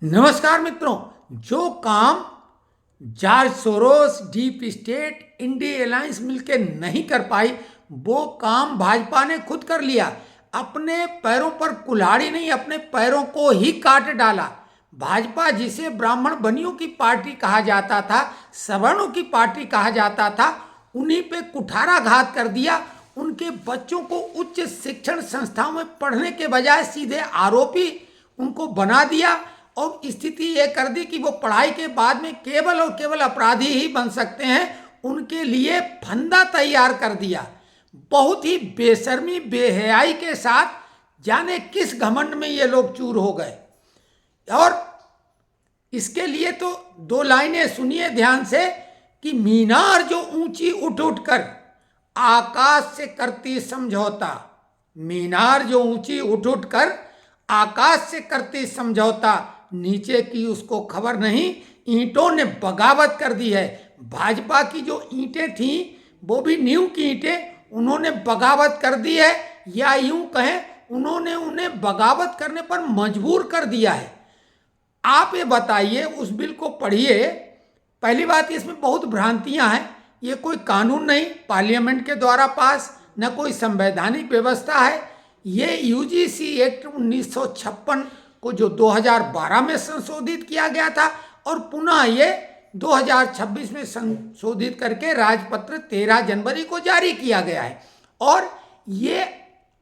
नमस्कार मित्रों। जो काम George Soros, deep state, India alliance मिलकर नहीं कर पाई, वो काम भाजपा ने खुद कर लिया। अपने पैरों पर कुल्हाड़ी नहीं, अपने पैरों को ही काट डाला। भाजपा, जिसे ब्राह्मण बनियों की पार्टी कहा जाता था, सवर्णों की पार्टी कहा जाता था, उन्हीं पे कुठाराघात कर दिया। उनके बच्चों को उच्च शिक्षण संस्थाओं में पढ़ने के बजाय सीधे आरोपी उनको बना दिया और स्थिति ये कर दी कि वो पढ़ाई के बाद में केवल और केवल अपराधी ही बन सकते हैं। उनके लिए फंदा तैयार कर दिया। बहुत ही बेशर्मी बेहयाई के साथ, जाने किस घमंड में ये लोग चूर हो गए। और इसके लिए तो दो लाइनें सुनिए ध्यान से कि मीनार जो ऊंची उठ उठ कर आकाश से करती समझौता, मीनार जो ऊंची उठ उठ कर आकाश से करती समझौता, नीचे की उसको खबर नहीं, ईंटों ने बगावत कर दी है। भाजपा की जो ईंटें थीं वो भी नींव की ईंटें, उन्होंने बगावत कर दी है, या यूं कहें उन्होंने उन्हें बगावत करने पर मजबूर कर दिया है। आप ये बताइए, उस बिल को पढ़िए। पहली बात, इसमें बहुत भ्रांतियां हैं। ये कोई कानून नहीं पार्लियामेंट के द्वारा पास, न कोई संवैधानिक व्यवस्था है। ये यूजीसी एक्ट 1956 को जो 2012 में संशोधित किया गया था और पुनः ये 2026 में संशोधित करके राजपत्र 13 जनवरी को जारी किया गया है। और ये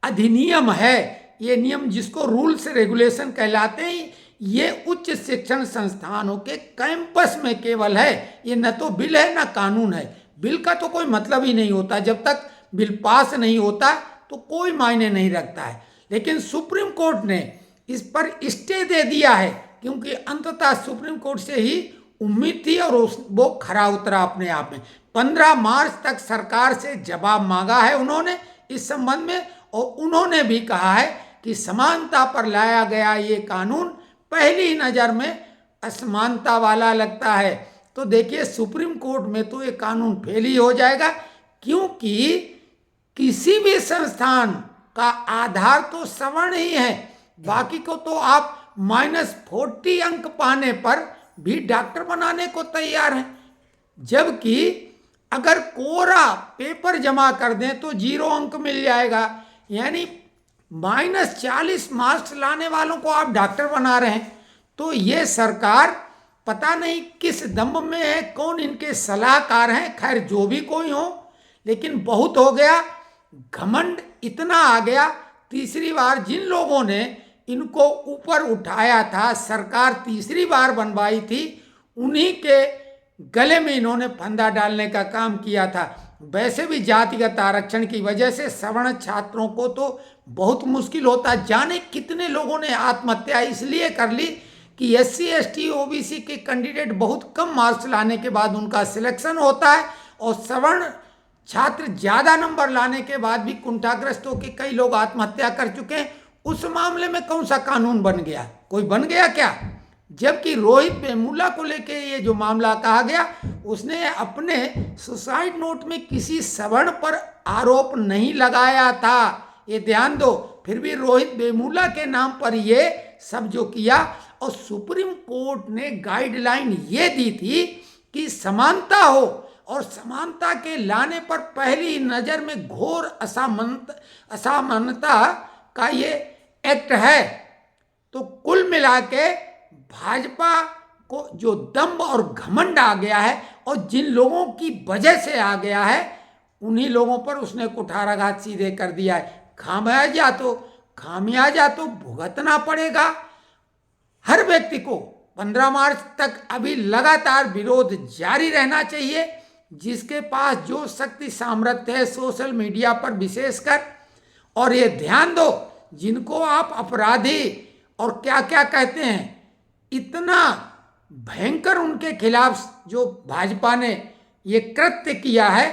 अधिनियम है, ये नियम जिसको रूल्स रेगुलेशन कहलाते हैं, ये उच्च शिक्षण संस्थानों के कैंपस में केवल है। ये न तो बिल है न कानून है। बिल का तो कोई मतलब ही नहीं होता, जब तक बिल पास नहीं होता तो कोई मायने नहीं रखता है। लेकिन सुप्रीम कोर्ट ने इस पर स्टे दे दिया है, क्योंकि अंततः सुप्रीम कोर्ट से ही उम्मीद थी और वो खरा उतरा अपने आप में। 15 मार्च तक सरकार से जवाब मांगा है उन्होंने इस संबंध में, और उन्होंने भी कहा है कि समानता पर लाया गया ये कानून पहली नज़र में असमानता वाला लगता है। तो देखिए, सुप्रीम कोर्ट में तो ये कानून फेल ही हो जाएगा, क्योंकि किसी भी संस्थान का आधार तो सवर्ण ही है। बाकी को तो आप -40 अंक पाने पर भी डॉक्टर बनाने को तैयार हैं, जबकि अगर कोरा पेपर जमा कर दें तो 0 अंक मिल जाएगा। यानी -40 मार्क्स लाने वालों को आप डॉक्टर बना रहे हैं। तो ये सरकार पता नहीं किस दम्भ में है, कौन इनके सलाहकार हैं। खैर, जो भी कोई हो, लेकिन बहुत हो गया। घमंड इतना आ गया। तीसरी बार जिन लोगों ने इनको ऊपर उठाया था, सरकार तीसरी बार बनवाई थी, उन्हीं के गले में इन्होंने फंदा डालने का काम किया था। वैसे भी जातिगत आरक्षण की वजह से सवर्ण छात्रों को तो बहुत मुश्किल होता। जाने कितने लोगों ने आत्महत्या इसलिए कर ली कि SC ST OBC के कैंडिडेट बहुत कम मार्क्स लाने के बाद उनका सिलेक्शन होता है, और सवर्ण छात्र ज़्यादा नंबर लाने के बाद भी कुंठाग्रस्त होकर कई लोग आत्महत्या कर चुके हैं। उस मामले में कौन सा कानून बन गया? कोई बन गया क्या? जबकि रोहित वेमुला को लेके ये जो मामला कहा गया, उसने अपने सुसाइड नोट में किसी सवर्ण पर आरोप नहीं लगाया था, ये ध्यान दो। फिर भी रोहित वेमुला के नाम पर ये सब जो किया, और सुप्रीम कोर्ट ने गाइडलाइन ये दी थी कि समानता हो, और समानता के लाने पर पहली नज़र में घोर असमानता का ये एक्ट है। तो कुल मिला के भाजपा को जो दम्भ और घमंड आ गया है, और जिन लोगों की वजह से आ गया है, उन्हीं लोगों पर उसने कुठाराघात सीधे कर दिया है। खामियाजा तो भुगतना पड़ेगा हर व्यक्ति को। 15 मार्च तक अभी लगातार विरोध जारी रहना चाहिए। जिसके पास जो शक्ति सामर्थ्य है सोशल मीडिया पर विशेषकर, और ये ध्यान दो, जिनको आप अपराधी और क्या क्या कहते हैं, इतना भयंकर उनके खिलाफ जो भाजपा ने ये कृत्य किया है,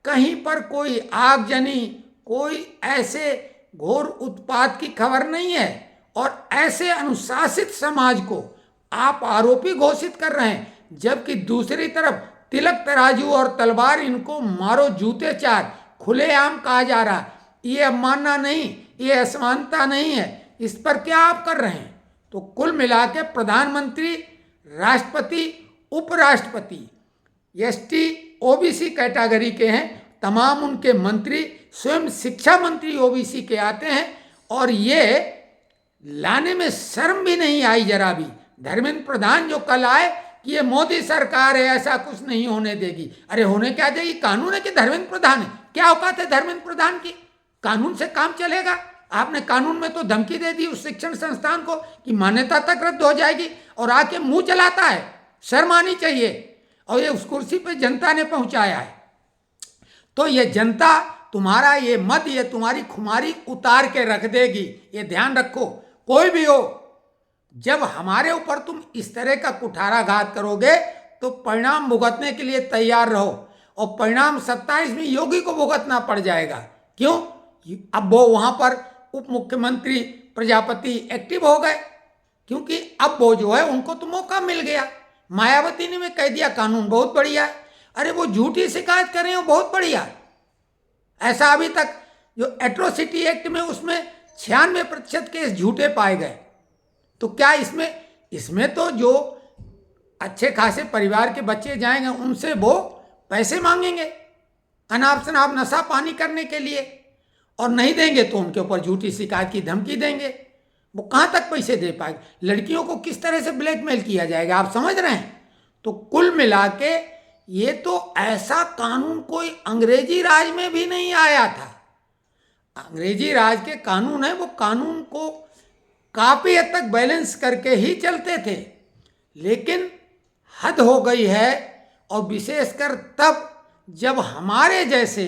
कहीं पर कोई आगजनी, कोई ऐसे घोर उत्पात की खबर नहीं है। और ऐसे अनुशासित समाज को आप आरोपी घोषित कर रहे हैं, जबकि दूसरी तरफ तिलक तराजू और तलवार, इनको मारो जूते चार, खुलेआम कहा जा रहा। ये अवमानना नहीं, ये असमानता नहीं है। इस पर क्या आप कर रहे हैं? तो कुल मिला के प्रधानमंत्री, राष्ट्रपति, उपराष्ट्रपति एसटी ओबीसी कैटेगरी के हैं, तमाम उनके मंत्री, स्वयं शिक्षा मंत्री ओबीसी के आते हैं, और ये लाने में शर्म भी नहीं आई जरा भी। धर्मेंद्र प्रधान जो कल आए कि ये मोदी सरकार है, ऐसा कुछ नहीं होने देगी। अरे होने क्या देगी? कानून है कि धर्मेंद्र प्रधान है? क्या औकात है धर्मेंद्र प्रधान की? कानून से काम चलेगा? आपने कानून में तो धमकी दे दी उस शिक्षण संस्थान को कि मान्यता तक रद्द हो जाएगी, और आके मुंह चलाता है। शर्म आनी चाहिए। और ये उस कुर्सी पे जनता ने पहुंचाया है। तो ये जनता तुम्हारा ये मत, ये तुम्हारी खुमारी उतार के रख देगी, ये ध्यान रखो। कोई भी हो, जब हमारे ऊपर तुम इस तरह का कुठाराघात करोगे तो परिणाम भुगतने के लिए तैयार रहो, और परिणाम 27 में योगी को भुगतना पड़ जाएगा। क्यों? अब वो वहां पर उप मुख्यमंत्री प्रजापति एक्टिव हो गए, क्योंकि अब वो जो है उनको तो मौका मिल गया। मायावती ने भी कह दिया कानून बहुत बढ़िया है। अरे वो झूठी शिकायत कर रहे हो, बहुत बढ़िया। ऐसा अभी तक जो एट्रोसिटी एक्ट में उसमें 96% केस झूठे पाए गए। तो क्या इसमें तो जो अच्छे खासे परिवार के बच्चे जाएंगे उनसे वो पैसे मांगेंगे अनाप शनाप नशा पानी करने के लिए, और नहीं देंगे तो उनके ऊपर झूठी शिकायत की धमकी देंगे। वो कहाँ तक पैसे दे पाएंगे? लड़कियों को किस तरह से ब्लैकमेल किया जाएगा, आप समझ रहे हैं? तो कुल मिला के ये तो ऐसा कानून कोई अंग्रेजी राज में भी नहीं आया था। अंग्रेजी राज के कानून है, वो कानून को काफी हद तक बैलेंस करके ही चलते थे, लेकिन हद हो गई है। और विशेषकर तब जब हमारे जैसे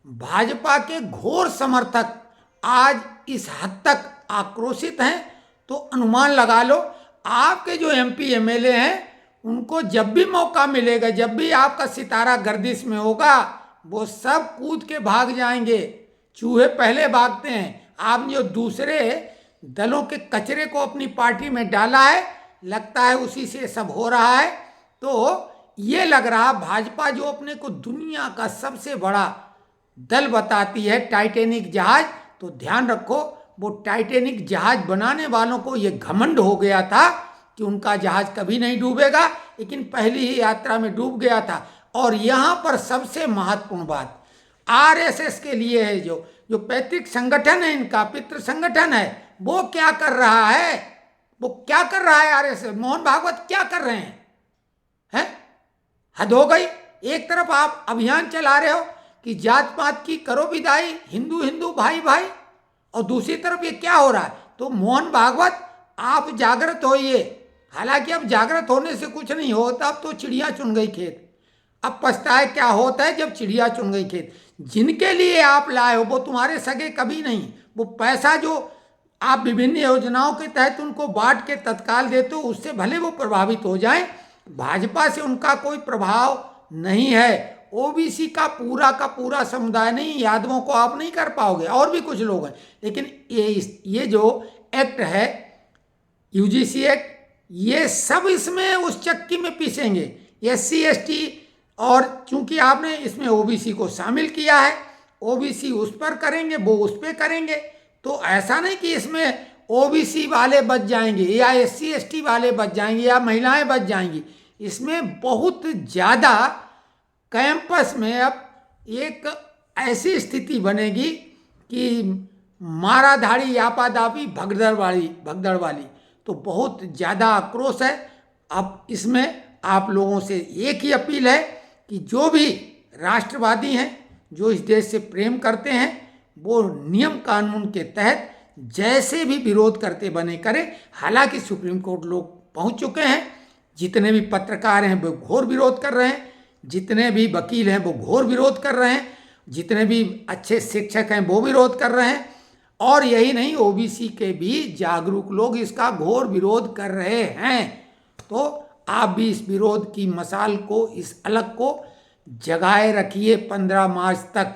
भाजपा के घोर समर्थक आज इस हद तक आक्रोशित हैं, तो अनुमान लगा लो आपके जो एमपी एमएलए हैं उनको जब भी मौका मिलेगा, जब भी आपका सितारा गर्दिश में होगा, वो सब कूद के भाग जाएंगे। चूहे पहले भागते हैं। आपने जो दूसरे दलों के कचरे को अपनी पार्टी में डाला है, लगता है उसी से सब हो रहा है। तो ये लग रहा भाजपा जो अपने को दुनिया का सबसे बड़ा दल बताती है, टाइटैनिक जहाज, तो ध्यान रखो वो टाइटैनिक जहाज बनाने वालों को ये घमंड हो गया था कि उनका जहाज कभी नहीं डूबेगा, लेकिन पहली ही यात्रा में डूब गया था। और यहाँ पर सबसे महत्वपूर्ण बात आरएसएस के लिए है, जो पैतृक संगठन है, इनका पितृ संगठन है, वो क्या कर रहा है? वो क्या कर रहा है? आरएसएस, मोहन भागवत क्या कर रहे हैं? हद हो गई। एक तरफ आप अभियान चला रहे हो कि जात पात की करो विदाई, हिंदू हिंदू भाई भाई, और दूसरी तरफ ये क्या हो रहा है? तो मोहन भागवत आप जागृत होइए। हालांकि अब जागृत होने से कुछ नहीं होता, अब तो चिड़िया चुन गई खेत। अब पछताए क्या होता है जब चिड़िया चुन गई खेत। जिनके लिए आप लाए हो वो तुम्हारे सगे कभी नहीं। वो पैसा जो आप विभिन्न योजनाओं के तहत उनको बांट के तत्काल देते हो, उससे भले वो प्रभावित हो जाएं, भाजपा से उनका कोई प्रभाव नहीं है। ओबीसी का पूरा समुदाय नहीं, यादवों को आप नहीं कर पाओगे, और भी कुछ लोग हैं। लेकिन ये जो एक्ट है, यूजीसी एक्ट, ये सब इसमें उस चक्की में पीसेंगे। एससी एसटी, और चूंकि आपने इसमें ओबीसी को शामिल किया है, ओबीसी उस पर करेंगे, वो उस पर करेंगे। तो ऐसा नहीं कि इसमें ओबीसी वाले बच जाएंगे या एससी एसटी वाले बच जाएंगे या महिलाएं बच जाएंगी। इसमें बहुत ज़्यादा कैंपस में अब एक ऐसी स्थिति बनेगी कि माराधाड़ी यापादापी भगदड़ वाली। तो बहुत ज़्यादा आक्रोश है। अब इसमें आप लोगों से एक ही अपील है कि जो भी राष्ट्रवादी हैं, जो इस देश से प्रेम करते हैं, वो नियम कानून के तहत जैसे भी विरोध करते बने करें। हालांकि सुप्रीम कोर्ट लोग पहुंच चुके हैं, जितने भी पत्रकार हैं वो घोर विरोध कर रहे हैं, जितने भी वकील हैं वो घोर विरोध कर रहे हैं, जितने भी अच्छे शिक्षक हैं वो विरोध कर रहे हैं, और यही नहीं, ओबीसी के भी जागरूक लोग इसका घोर विरोध कर रहे हैं। तो आप भी इस विरोध की मशाल को, इस अलग को जगाए रखिए 15 मार्च तक।